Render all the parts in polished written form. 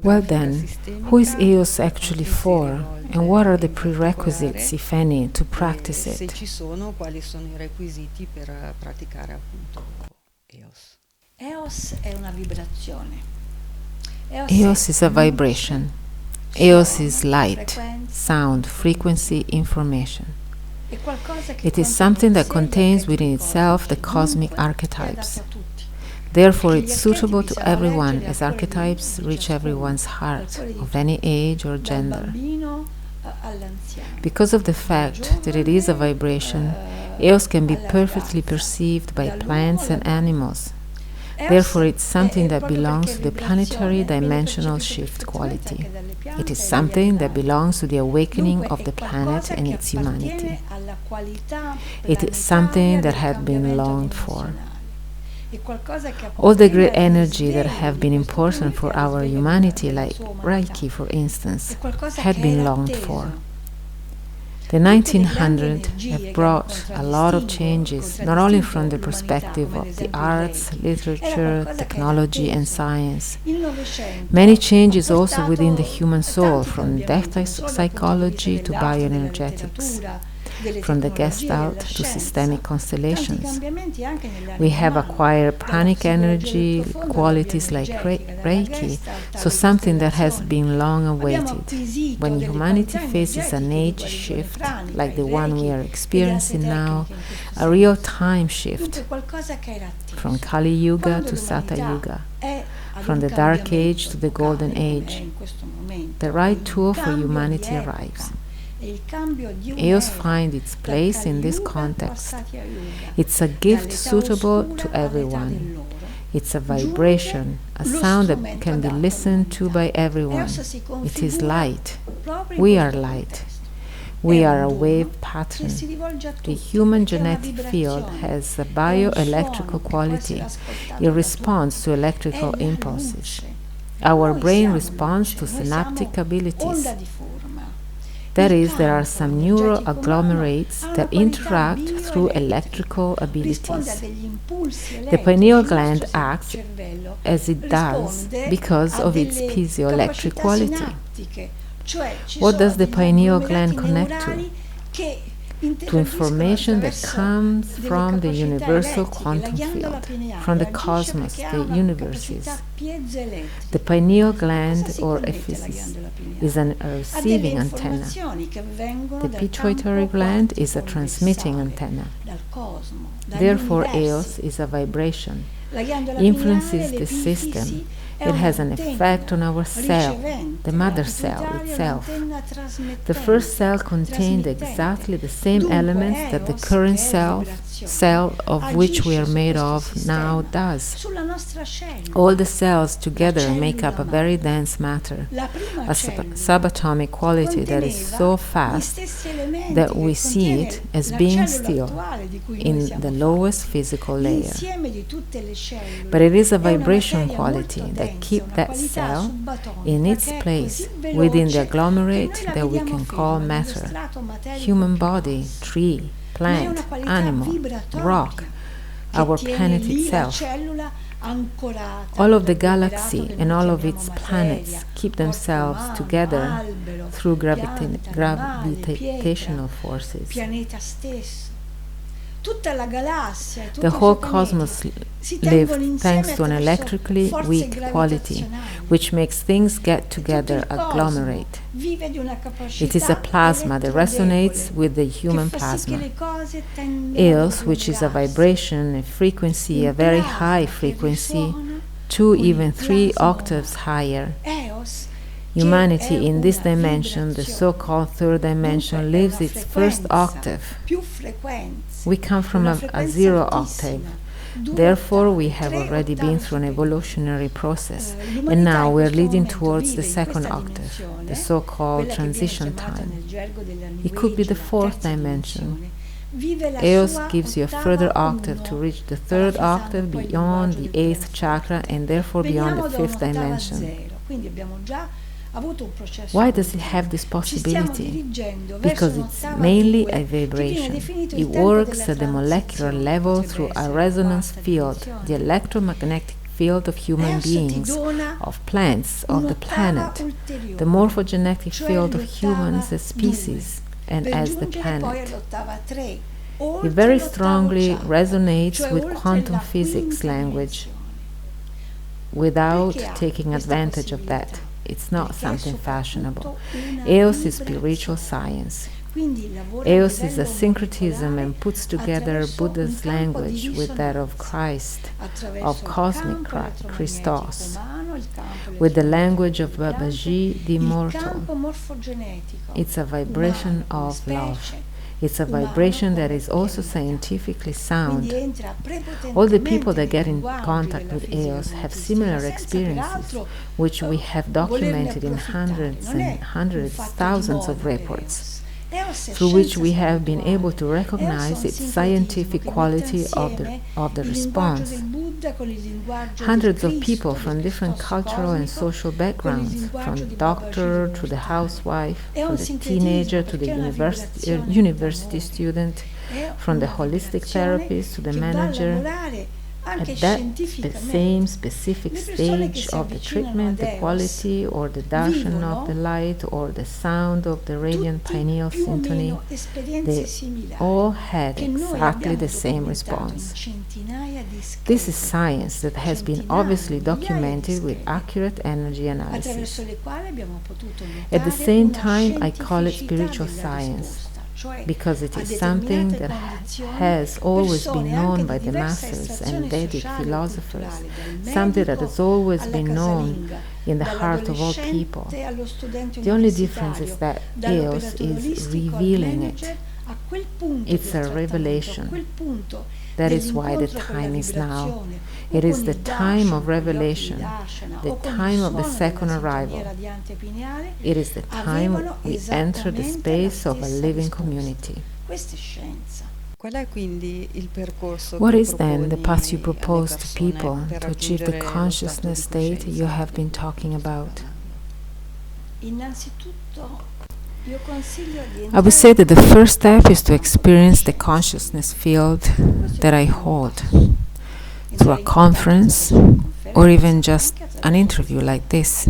Well then, who is EOS actually for, and what are the prerequisites, if any, to practice it? EOS is a vibration. EOS is light, sound, frequency, information. It is something that contains within itself the cosmic archetypes. Therefore, it's suitable to everyone, as archetypes reach everyone's heart, of any age or gender. Because of the fact that it is a vibration, EOS can be perfectly perceived by plants and animals. Therefore, it's something that belongs to the planetary dimensional shift quality. It is something that belongs to the awakening of the planet and its humanity. It is something that had been longed for. All the great energy that have been important for our humanity, like Reiki for instance, had been longed for. The 1900s have brought a lot of changes, not only from the perspective of the arts, literature, technology and science. Many changes also within the human soul, from death psychology to bioenergetics, from the Gestalt to systemic constellations. We have acquired pranic energy qualities like Reiki, so something that has been long awaited. When humanity faces an age shift, like the one we are experiencing now, a real time shift, from Kali Yuga to Satya Yuga, from the Dark Age to the Golden Age, the right tool for humanity arrives. EOS finds its place in this context. It's a gift suitable to everyone. It's a vibration, a sound that can be listened to by everyone. It is light. We are light. We are a wave pattern. The human genetic field has a bioelectrical quality. It responds to electrical impulses. Our brain responds to synaptic abilities. That is, there are some neuroagglomerates that interact through electrical abilities. The pineal gland acts as it does because of its piezoelectric quality. What does the pineal gland connect to? To information that comes from the universal quantum field, from the cosmos, the universes. The pineal gland, or epiphysis, is a receiving antenna. The pituitary gland is a transmitting antenna. Therefore, EOS is a vibration, influences the system. It has an effect on our cell, the mother cell itself. The first cell contained exactly the same elements that the current cell of which we are made of now does. All the cells together make up a very dense matter, a subatomic quality that is so fast that we see it as being still in the lowest physical layer. But it is a vibration quality that keeps that cell in its place within the agglomerate that we can call matter, human body, tree, plant, animal, rock, our planet itself. All of the galaxy and all of its planets keep themselves together through gravitational forces. The whole cosmos lives thanks to an electrically weak quality, which makes things get together, agglomerate. It is a plasma that resonates with the human plasma. EOS, which is a vibration, a frequency, a very high frequency, 2, even 3 octaves higher. Humanity in this dimension, the so-called third dimension, lives its first octave. We come from a 0 octave. Therefore, we have already been through an evolutionary process, and now we are leading towards the second octave, the so-called transition time. It could be the 4th dimension. EOS gives you a further octave to reach the 3rd octave beyond the 8th chakra and therefore beyond the 5th dimension. Why does it have this possibility? Because it's mainly a vibration. It works at the molecular level through a resonance field, the electromagnetic field of human beings, of plants, of the planet, the morphogenetic field of humans as species and as the planet. It very strongly resonates with quantum physics language without taking advantage of that. It's not something fashionable. EOS is spiritual science. EOS is a syncretism and puts together Buddha's language with that of Christ, of cosmic Christos, with the language of Babaji, the immortal. It's a vibration of love. It's a vibration that is also scientifically sound. All the people that get in contact with EOS have similar experiences, which we have documented in hundreds, thousands of reports, through which we have been able to recognize its scientific quality of the response. Hundreds of people from different cultural and social backgrounds, from the doctor to the housewife, from the teenager to the university student, from the holistic therapist to the manager, at the same specific stage of the treatment, the quality or the darshan of the light or the sound of the radiant pineal symphony, they all had exactly the same response. This is science that has been obviously documented with accurate energy analysis. At the same time, I call it spiritual science, because it is something that has always been known by the masters and Vedic philosophers, something that has always been known in the heart of all people. The only difference is that EOS is revealing it. It's a revelation. That is why the time is now. It is the time of revelation, the time of the second arrival. It is the time we enter the space of a living community. What is then the path you propose to people to achieve the consciousness state you have been talking about? I would say that the first step is to experience the consciousness field that I hold through a conference or even just an interview like this,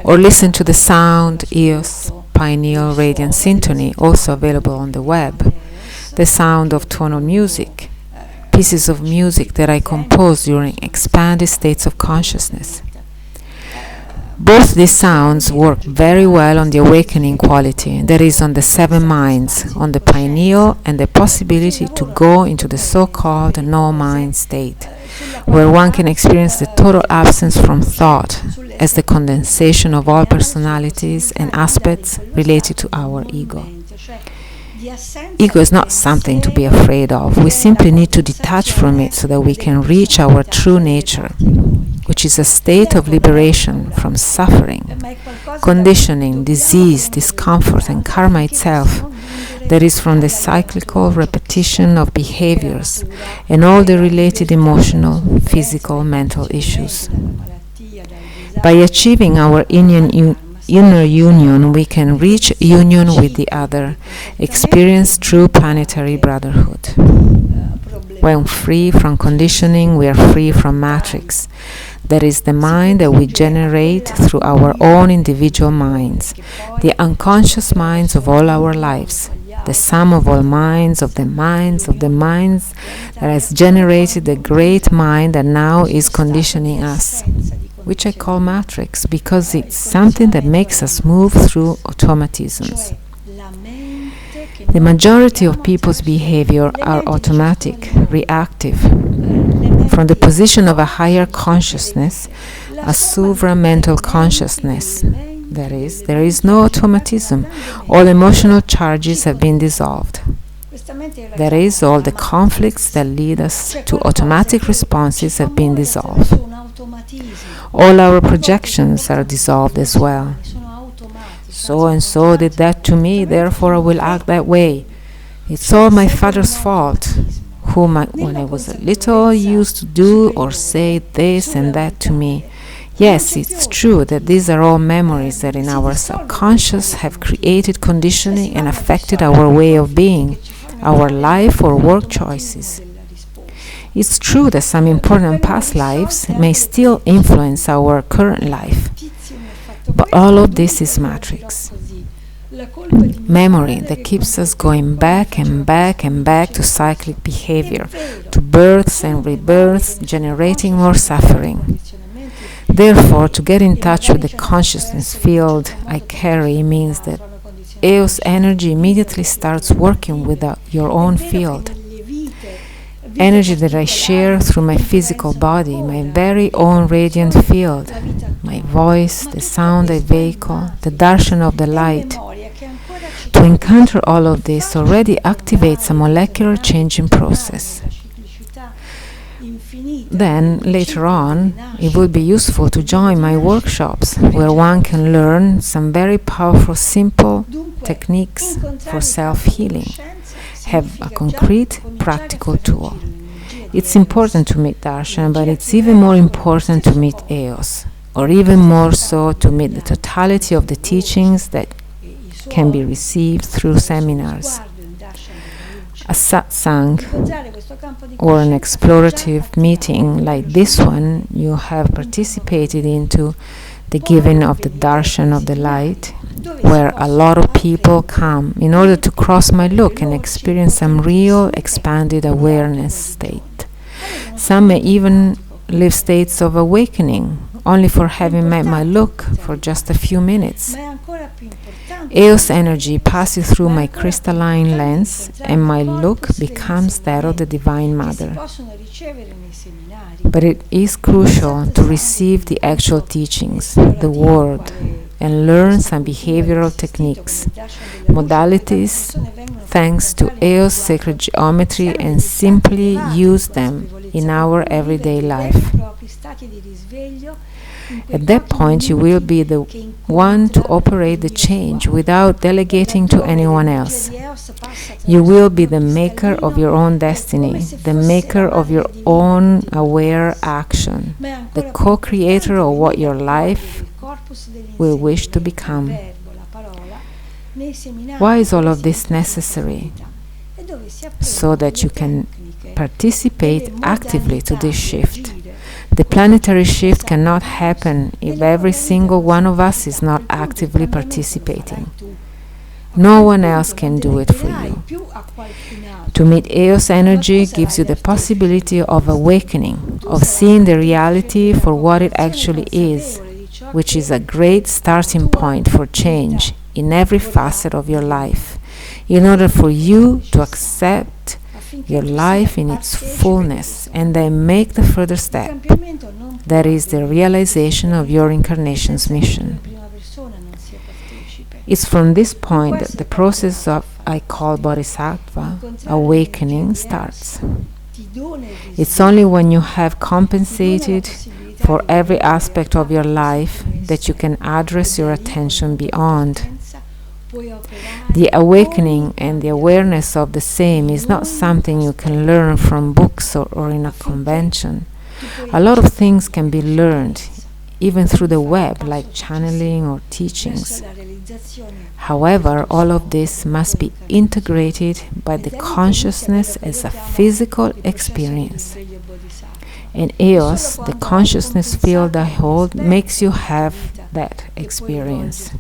or listen to the sound EOS pineal radiant symphony, also available on the web, the sound of tonal music, pieces of music that I compose during expanded states of consciousness. Both these sounds work very well on the awakening quality, that is, on the seven minds, on the pineal, and the possibility to go into the so-called no-mind state, where one can experience the total absence from thought as the condensation of all personalities and aspects related to our ego. Ego is not something to be afraid of. We simply need to detach from it so that we can reach our true nature, which is a state of liberation from suffering, conditioning, disease, discomfort, and karma itself, that is from the cyclical repetition of behaviors and all the related emotional, physical, mental issues. By achieving our inner union, we can reach union with the other, experience true planetary brotherhood. When free from conditioning, we are free from matrix. That is the mind that we generate through our own individual minds, the unconscious minds of all our lives, the sum of all minds, of the minds, of the minds that has generated the great mind that now is conditioning us, which I call matrix because it's something that makes us move through automatisms. The majority of people's behavior are automatic, reactive. From the position of a higher consciousness, a suvramental consciousness, that is, there is no automatism. All emotional charges have been dissolved. That is, all the conflicts that lead us to automatic responses have been dissolved. All our projections are dissolved as well. So and so did that to me, therefore I will act that way. It's all my father's fault, whom when I was a little used to do or say this and that to me. Yes, it's true that these are all memories that in our subconscious have created conditioning and affected our way of being, our life or work choices. It's true that some important past lives may still influence our current life, but all of this is matrix. Memory that keeps us going back and back and back to cyclic behavior, to births and rebirths, generating more suffering. Therefore, to get in touch with the consciousness field I carry means that EOS energy immediately starts working with your own field. Energy that I share through my physical body, my very own radiant field, my voice, the sound I vehicle, the darshan of the light. To encounter all of this already activates a molecular changing process. Then, later on, it would be useful to join my workshops, where one can learn some very powerful, simple techniques for self-healing. Have a concrete, practical tool. It's important to meet Darshan, but it's even more important to meet EOS, or even more so to meet the totality of the teachings that can be received through seminars. A satsang or an explorative meeting like this one you have participated into, the giving of the darshan of the light, where a lot of people come in order to cross my look and experience some real expanded awareness state. Some may even live states of awakening, only for having met my look for just a few minutes. EOS energy passes through my crystalline lens, and my look becomes that of the Divine Mother. But it is crucial to receive the actual teachings, the word, and learn some behavioral techniques, modalities, thanks to EOS sacred geometry, and simply use them in our everyday life. At that point, you will be the one to operate the change without delegating to anyone else. You will be the maker of your own destiny, the maker of your own aware action, the co-creator of what your life will wish to become. Why is all of this necessary? So that you can participate actively to this shift. The planetary shift cannot happen if every single one of us is not actively participating. No one else can do it for you. To meet EOS energy gives you the possibility of awakening, of seeing the reality for what it actually is, which is a great starting point for change in every facet of your life, in order for you to accept your life in its fullness and then make the further step. That is the realization of your incarnation's mission. It's from this point that the process of I call Bodhisattva awakening starts. It's only when you have compensated for every aspect of your life that you can address your attention beyond. The awakening and the awareness of the same is not something you can learn from books or in a convention. A lot of things can be learned, even through the web, like channeling or teachings. However, all of this must be integrated by the consciousness as a physical experience. And EOS, the consciousness field I hold, makes you have that experience.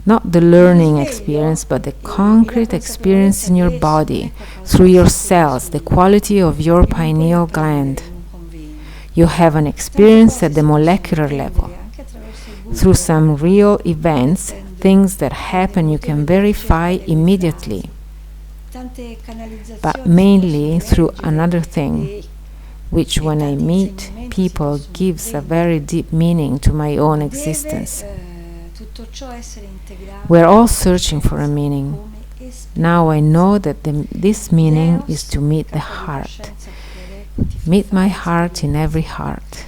Not the learning experience, but the concrete experience in your body, through your cells, the quality of your pineal gland. You have an experience at the molecular level. Through some real events, things that happen you can verify immediately. But mainly through another thing, which when I meet people gives a very deep meaning to my own existence. We're all searching for a meaning. Now I know that this meaning is to meet the heart. Meet my heart in every heart.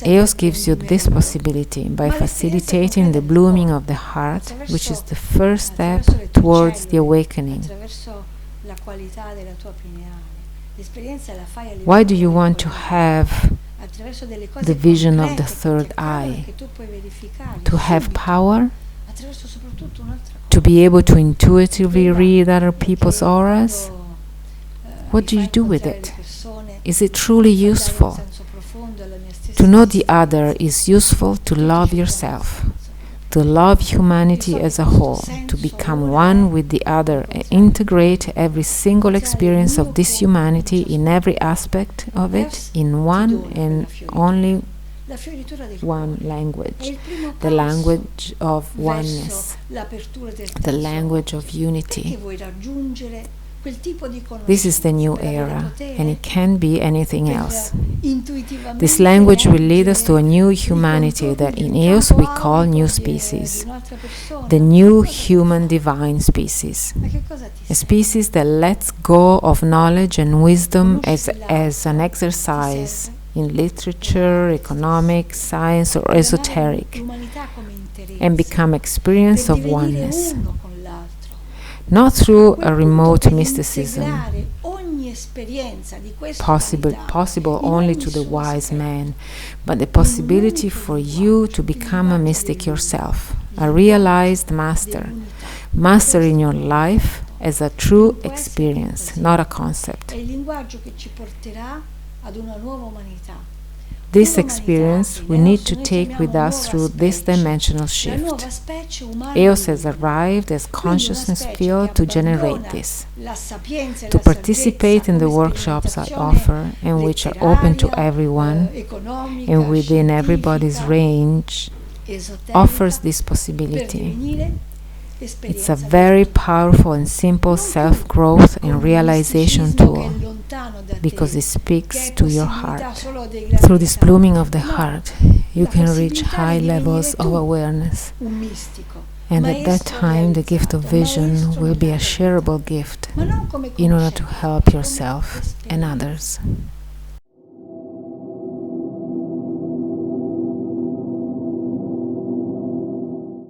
EOS gives you this possibility by facilitating the blooming of the heart, which is the first step towards the awakening. Why do you want to have the vision of the third eye? To have power? To be able to intuitively read other people's auras? What do you do with it? Is it truly useful? To know the other is useful to love yourself, to love humanity as a whole, to become one with the other and integrate every single experience of this humanity in every aspect of it in one and only one language, the language of oneness, the language of unity. This is the new era, and it can't be anything else. This language will lead us to a new humanity that in EOS we call new species, the new human divine species, a species that lets go of knowledge and wisdom as an exercise in literature, economics, science, or esoteric, and become experience of oneness. Not through a remote mysticism, possible only to the wise man, but the possibility for you to become a mystic yourself, a realized master in your life as a true experience, not a concept. This experience we need to take with us through this dimensional shift. EOS has arrived as consciousness field to generate this, to participate in the workshops I offer and which are open to everyone and within everybody's range, offers this possibility. It's a very powerful and simple self-growth and realization tool because it speaks to your heart. Through this blooming of the heart, you can reach high levels of awareness. And at that time, the gift of vision will be a shareable gift in order to help yourself and others.